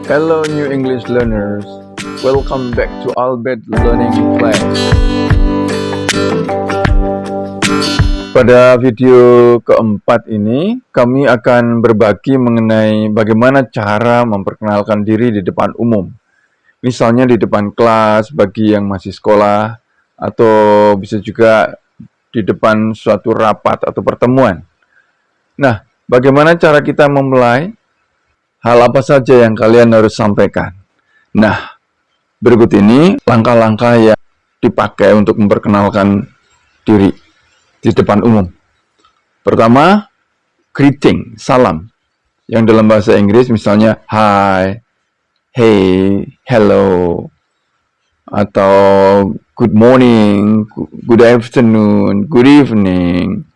Hello new English learners, welcome back to Albert Learning Class. Pada video keempat ini, kami akan berbagi mengenai bagaimana cara memperkenalkan diri di depan umum. Misalnya di depan kelas bagi yang masih sekolah, atau bisa juga di depan suatu rapat atau pertemuan. Nah, bagaimana cara kita memulai? Hal apa saja yang kalian harus sampaikan? Nah, berikut ini langkah-langkah yang dipakai untuk memperkenalkan diri di depan umum. Pertama, greeting, salam. Yang dalam bahasa Inggris misalnya hi, hey, hello, atau good morning, good afternoon, good evening,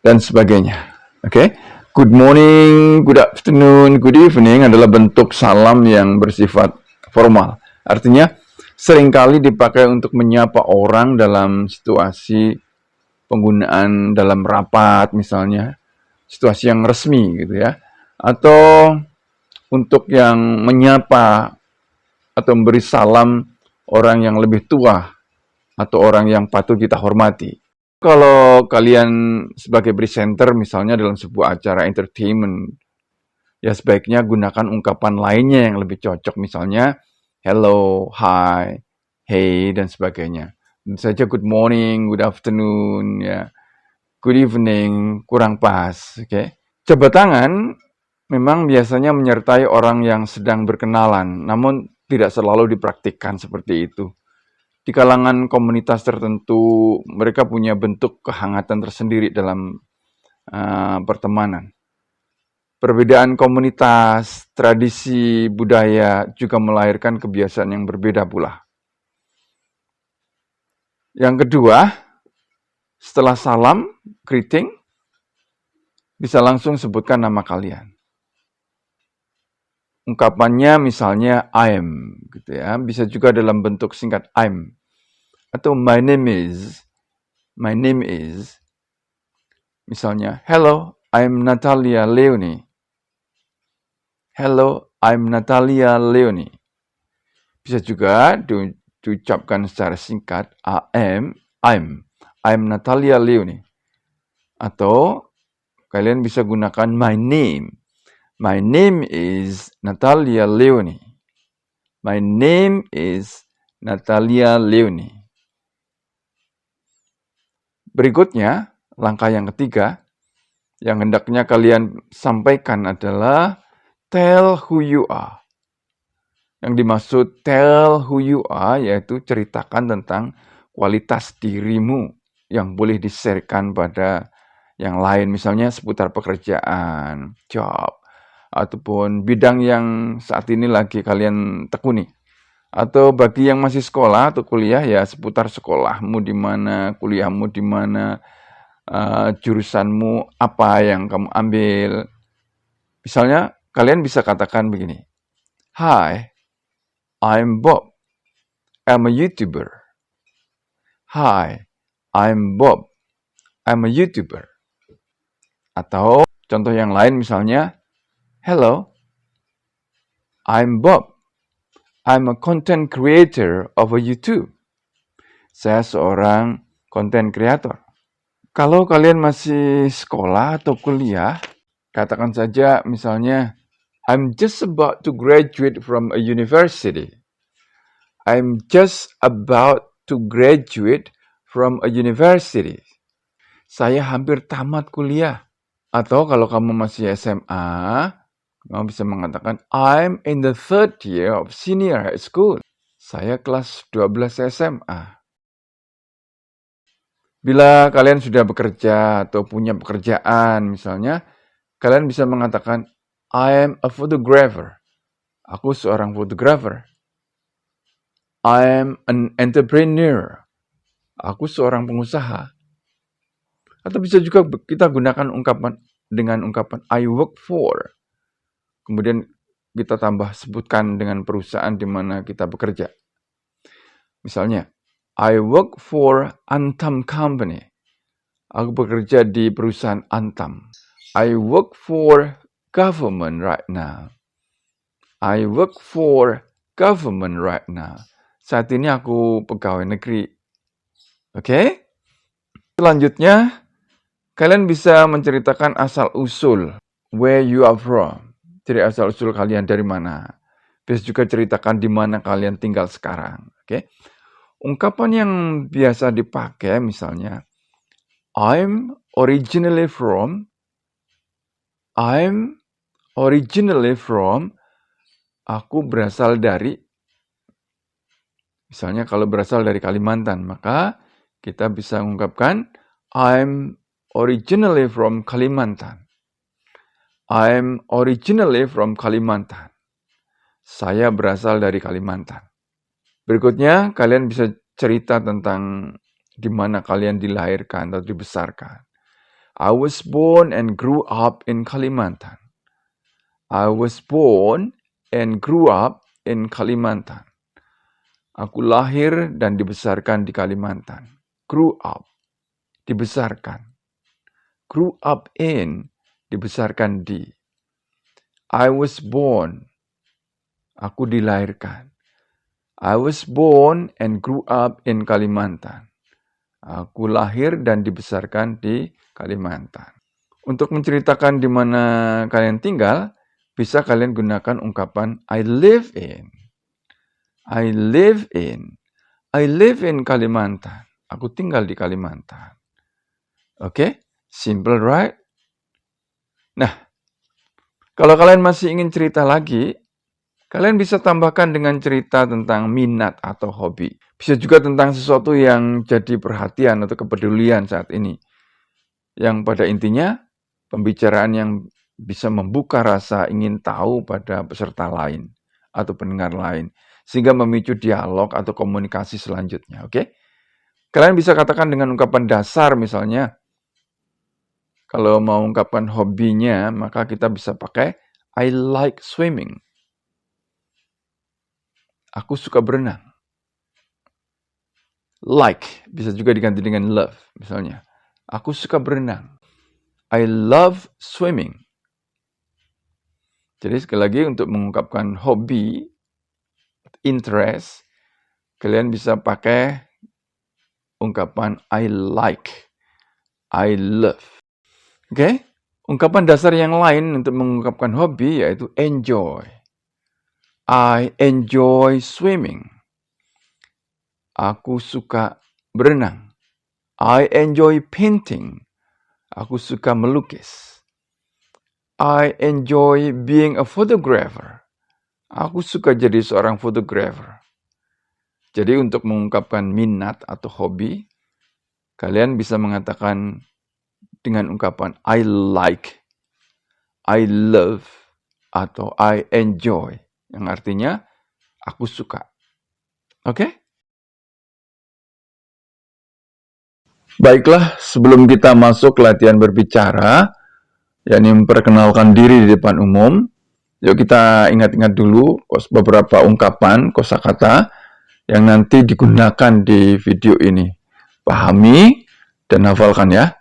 dan sebagainya. Oke? Good morning, good afternoon, good evening adalah bentuk salam yang bersifat formal. Artinya, seringkali dipakai untuk menyapa orang dalam situasi penggunaan dalam rapat misalnya, situasi yang resmi gitu ya. Atau untuk yang menyapa atau memberi salam orang yang lebih tua atau orang yang patut kita hormati. Kalau kalian sebagai presenter misalnya dalam sebuah acara entertainment, ya sebaiknya gunakan ungkapan lainnya yang lebih cocok, misalnya hello, hi, hey, dan sebagainya. Tentu saja good morning, good afternoon, ya, good evening, kurang pas. Okay? Jabat tangan memang biasanya menyertai orang yang sedang berkenalan, namun tidak selalu dipraktikkan seperti itu. Di kalangan komunitas tertentu, mereka punya bentuk kehangatan tersendiri dalam pertemanan. Perbedaan komunitas, tradisi, budaya juga melahirkan kebiasaan yang berbeda pula. Yang kedua, setelah salam, greeting, bisa langsung sebutkan nama kalian. Ungkapannya misalnya I'm, gitu ya. Bisa juga dalam bentuk singkat I'm. Atau my name is. Misalnya, hello, I'm Natalia Leoni. Hello, I'm Natalia Leoni. Bisa juga diucapkan secara singkat, I'm Natalia Leoni. Atau kalian bisa gunakan my name. My name is Natalia Leoni. My name is Natalia Leoni. Berikutnya, langkah yang ketiga, yang hendaknya kalian sampaikan adalah tell who you are. Yang dimaksud tell who you are yaitu ceritakan tentang kualitas dirimu yang boleh di-sharekan pada yang lain, misalnya seputar pekerjaan, job, ataupun bidang yang saat ini lagi kalian tekuni. Atau bagi yang masih sekolah atau kuliah, ya seputar sekolahmu di mana, kuliahmu di mana, jurusanmu apa yang kamu ambil. Misalnya, kalian bisa katakan begini, hi, I'm Bob, I'm a YouTuber. Hi, I'm Bob, I'm a YouTuber. Atau contoh yang lain misalnya, hello, I'm Bob, I'm a content creator of a YouTube. Saya seorang content creator. Kalau kalian masih sekolah atau kuliah, katakan saja misalnya, I'm just about to graduate from a university. I'm just about to graduate from a university. Saya hampir tamat kuliah. Atau kalau kamu masih SMA, kamu bisa mengatakan, I'm in the third year of senior high school. Saya kelas 12 SMA. Bila kalian sudah bekerja atau punya pekerjaan misalnya, kalian bisa mengatakan, I am a photographer. Aku seorang fotografer. I am an entrepreneur. Aku seorang pengusaha. Atau bisa juga kita gunakan dengan ungkapan I work for. Kemudian kita tambah sebutkan dengan perusahaan di mana kita bekerja. Misalnya, I work for Antam Company. Aku bekerja di perusahaan Antam. I work for government right now. I work for government right now. Saat ini aku pegawai negeri. Oke? Selanjutnya, kalian bisa menceritakan asal-usul. Where you are from. Jadi asal-usul kalian dari mana. Bisa juga ceritakan di mana kalian tinggal sekarang. Oke? Ungkapan yang biasa dipakai misalnya, I'm originally from, aku berasal dari, misalnya kalau berasal dari Kalimantan, maka kita bisa mengungkapkan, I'm originally from Kalimantan. I'm originally from Kalimantan. Saya berasal dari Kalimantan. Berikutnya, kalian bisa cerita tentang di mana kalian dilahirkan atau dibesarkan. I was born and grew up in Kalimantan. I was born and grew up in Kalimantan. Aku lahir dan dibesarkan di Kalimantan. Grew up, dibesarkan. Grew up in, dibesarkan di. I was born, aku dilahirkan. I was born and grew up in Kalimantan. Aku lahir dan dibesarkan di Kalimantan. Untuk menceritakan di mana kalian tinggal, bisa kalian gunakan ungkapan I live in. I live in. I live in Kalimantan. Aku tinggal di Kalimantan. Oke? Simple, right? Nah, kalau kalian masih ingin cerita lagi, kalian bisa tambahkan dengan cerita tentang minat atau hobi. Bisa juga tentang sesuatu yang jadi perhatian atau kepedulian saat ini. Yang pada intinya, pembicaraan yang bisa membuka rasa ingin tahu pada peserta lain atau pendengar lain. Sehingga memicu dialog atau komunikasi selanjutnya. Oke? Kalian bisa katakan dengan ungkapan dasar misalnya. Kalau mau ungkapan hobinya, maka kita bisa pakai I like swimming. Aku suka berenang. Like, bisa juga diganti dengan love, misalnya. Aku suka berenang. I love swimming. Jadi sekali lagi untuk mengungkapkan hobi, interest, kalian bisa pakai ungkapan I like, I love. Oke? Ungkapan dasar yang lain untuk mengungkapkan hobi yaitu enjoy. I enjoy swimming. Aku suka berenang. I enjoy painting. Aku suka melukis. I enjoy being a photographer. Aku suka jadi seorang photographer. Jadi untuk mengungkapkan minat atau hobi, kalian bisa mengatakan dengan ungkapan I like, I love, atau I enjoy. Yang artinya, aku suka. Oke? Baiklah, sebelum kita masuk latihan berbicara, yakni memperkenalkan diri di depan umum, yuk kita ingat-ingat dulu beberapa ungkapan, kosakata yang nanti digunakan di video ini. Pahami dan hafalkan ya.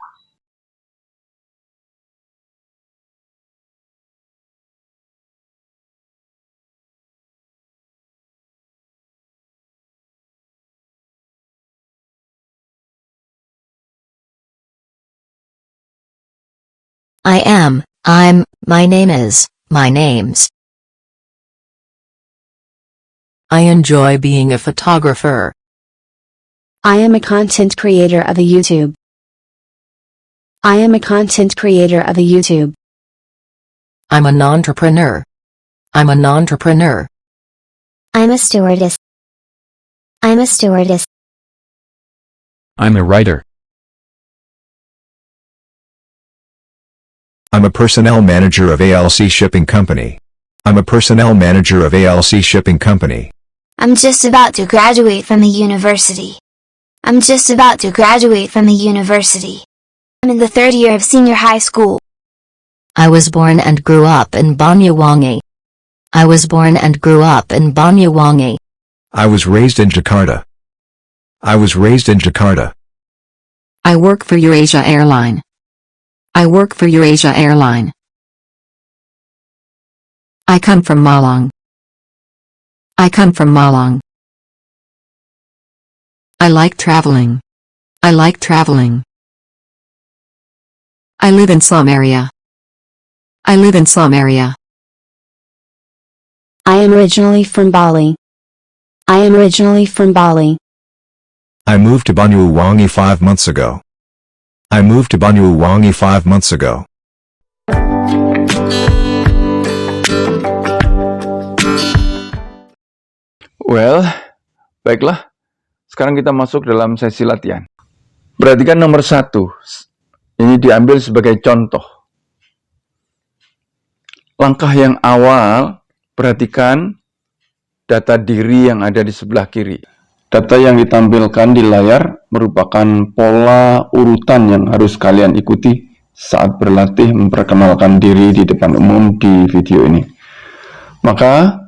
I'm, my name is, my names. I enjoy being a photographer. I am a content creator of a YouTube. I am a content creator of a YouTube. I'm an entrepreneur. I'm an entrepreneur. I'm a stewardess. I'm a stewardess. I'm a writer. I'm a personnel manager of ALC Shipping Company. I'm a personnel manager of ALC Shipping Company. I'm just about to graduate from the university. I'm just about to graduate from the university. I'm in the third year of senior high school. I was born and grew up in Banyuwangi. I was born and grew up in Banyuwangi. I was raised in Jakarta. I was raised in Jakarta. I work for Eurasia Airline. I work for Eurasia Airline. I come from Malang. I come from Malang. I like traveling. I like traveling. I live in slum area. I live in slum area. I am originally from Bali. I am originally from Bali. I moved to Banyuwangi 5 months ago. I moved to Banyuwangi 5 months ago. Well, baiklah. Sekarang kita masuk dalam sesi latihan. Perhatikan nomor 1. Ini diambil sebagai contoh. Langkah yang awal, perhatikan data diri yang ada di sebelah kiri. Data yang ditampilkan di layar merupakan pola urutan yang harus kalian ikuti saat berlatih memperkenalkan diri di depan umum di video ini. Maka,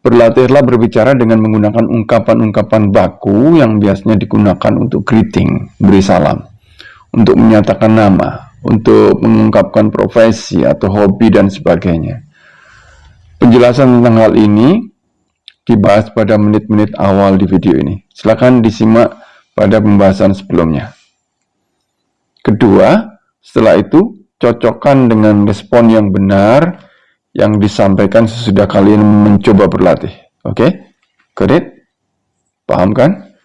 berlatihlah berbicara dengan menggunakan ungkapan-ungkapan baku yang biasanya digunakan untuk greeting, beri salam, untuk menyatakan nama, untuk mengungkapkan profesi atau hobi dan sebagainya. Penjelasan tentang hal ini dibahas pada menit-menit awal di video ini. Silakan disimak pada pembahasan sebelumnya. Kedua, setelah itu cocokkan dengan respon yang benar yang disampaikan sesudah kalian mencoba berlatih. Oke? Got it? Paham kan?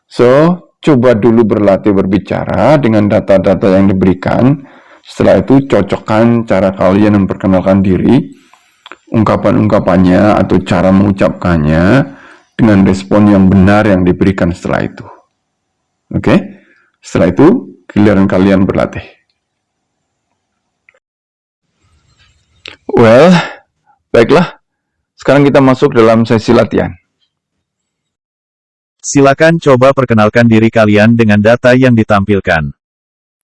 So, coba dulu berlatih berbicara dengan data-data yang diberikan. Setelah itu, cocokkan cara kalian memperkenalkan diri, ungkapan-ungkapannya atau cara mengucapkannya dengan respon yang benar yang diberikan setelah itu. Oke? Setelah itu, giliran kalian berlatih. Well, baiklah. Sekarang kita masuk dalam sesi latihan. Silakan coba perkenalkan diri kalian dengan data yang ditampilkan.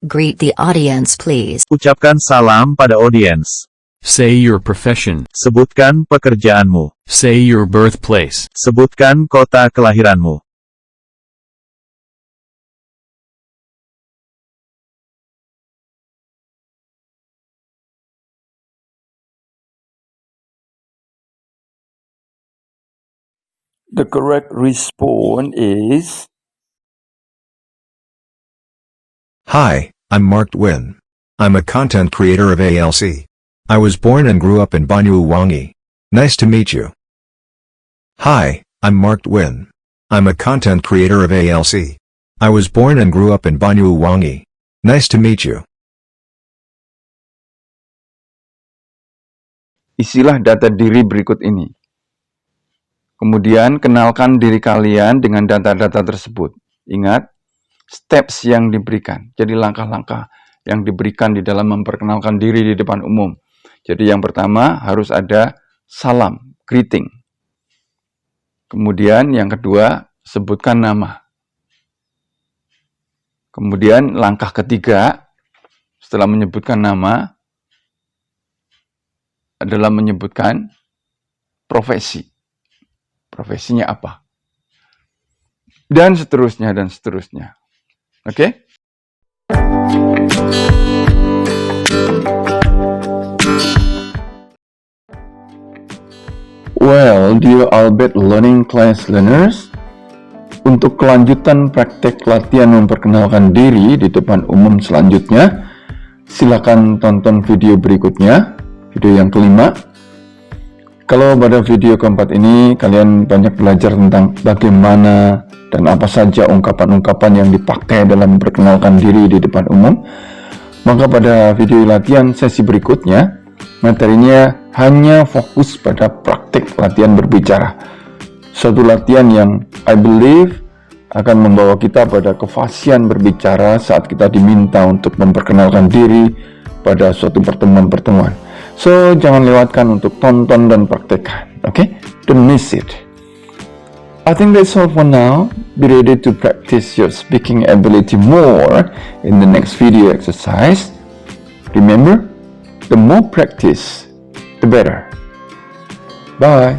Greet the audience, please. Ucapkan salam pada audiens. Say your profession. Sebutkan pekerjaanmu. Say your birthplace. Sebutkan kota kelahiranmu. The correct response is Hi, I'm Mark Wynn. I'm a content creator of ALC. I was born and grew up in Banyuwangi. Nice to meet you. Hi, I'm Mark Wynn. I'm a content creator of ALC. I was born and grew up in Banyuwangi. Nice to meet you. Isilah data diri berikut ini. Kemudian, kenalkan diri kalian dengan data-data tersebut. Ingat, steps yang diberikan. Jadi, langkah-langkah yang diberikan di dalam memperkenalkan diri di depan umum. Jadi, yang pertama harus ada salam, greeting. Kemudian, yang kedua, sebutkan nama. Kemudian, langkah ketiga, setelah menyebutkan nama, adalah menyebutkan profesi. Profesinya apa? Dan seterusnya, dan seterusnya. Oke? Well, dear Albert Learning Class learners, untuk kelanjutan praktek latihan memperkenalkan diri di depan umum selanjutnya, silakan tonton video berikutnya, video yang kelima. Kalau pada video keempat ini kalian banyak belajar tentang bagaimana dan apa saja ungkapan-ungkapan yang dipakai dalam memperkenalkan diri di depan umum, maka pada video latihan sesi berikutnya, materinya hanya fokus pada praktik latihan berbicara. Suatu latihan yang I believe akan membawa kita pada kefasihan berbicara saat kita diminta untuk memperkenalkan diri pada suatu pertemuan-pertemuan. So, jangan lewatkan untuk tonton dan praktekkan, okay? Don't miss it. I think that's all for now. Be ready to practice your speaking ability more in the next video exercise. Remember, the more practice, the better. Bye.